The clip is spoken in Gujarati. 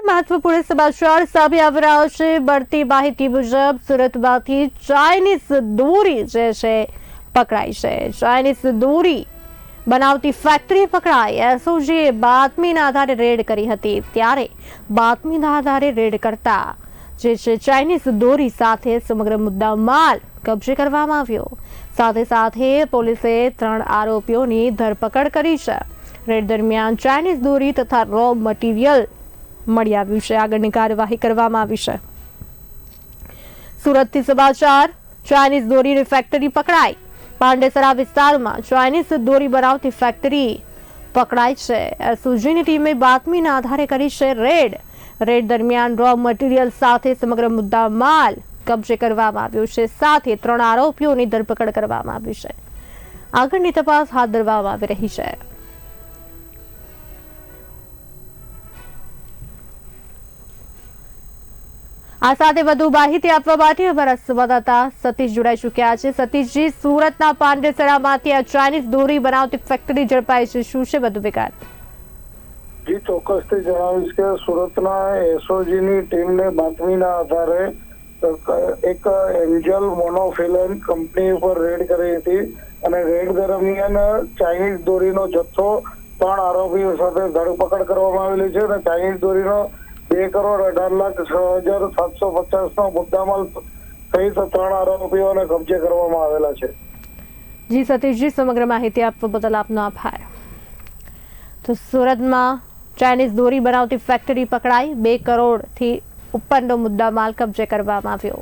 મહત્વપૂર્ણ સમાચાર સામે આવી રહ્યા છે। મળતી માહિતી મુજબ સુરતમાંથી ચાઇનીઝ દોરી જે છે પકડાઈ છે। ચાઇનીઝ દોરી બનાવતી ફેક્ટરી પકડાઈ। એસઓજીએ બાતમીના આધારે રેડ કરી હતી, ત્યારે બાતમીના આધારે રેડ કરતા જે છે ચાઇનીઝ દોરી સાથે સમગ્ર મુદ્દામાલ કબજે કરવામાં આવ્યો। સાથે સાથે પોલીસે 3 આરોપીઓની ધરપકડ કરી છે। રેડ દરમિયાન ચાઇનીઝ દોરી તથા રો મટીરિયલ મળી આવ્યું છે। આગળની કાર્યવાહી કરવામાં આવી છે। સુરતથી સમાચાર, ચાઇનીઝ દોરીની ફેક્ટરી પકડાઈ। પાંડેસરા વિસ્તારમાં ચાઇનીઝ દોરી બનાવતી ફેક્ટરી પકડાઈ છે। એસઓજીની ટીમે બાતમીના આધારે કરી છે રેડ દરમિયાન રો મટીરિયલ સાથે સમગ્ર મુદ્દા માલ કબજે કરવામાં આવ્યો છે। સાથે 3 આરોપીઓની ધરપકડ કરવામાં આવી છે। આગળની તપાસ હાથ ધરવામાં આવી રહી છે। આ સાથે વધુ માહિતી આપવા માટે અમારા સંવાદદાતા સતીશ જોડાઈ ચુક્યા છે। સતીશજી, સુરતના પાંડેસરામાંથી આ ચાઇનીઝ દોરી બનાવતી ફેક્ટરી ઝડપાઈ છે, શું છે વધુ વિગત? જી, ચોક્કસથી જણાવીશ કે સુરતના એસઓજીની ટીમને બાતમીના આધારે એક એન્જલ મોનોફિલન કંપની ઉપર રેડ કરી હતી અને રેડ દરમિયાન ચાઇનીઝ દોરીનો જથ્થો 3 આરોપીઓ સાથે ધરપકડ કરવામાં આવેલી છે અને ચાઇનીઝ દોરીનો 2,18,06,750 નો મુદ્દામાલ સહિત 3 આરોપીઓને કબજે કરવામાં આવેલા છે। જી સતીશજી, સમગ્ર માહિતી આપવા બદલ આપનો આભાર। તો સુરતમાં ચાઇનીઝ દોરી બનાવતી ફેક્ટરી પકડાઈ, 2 કરોડથી ઉપરનો મુદ્દામાલ કબજે કરવામાં આવ્યો।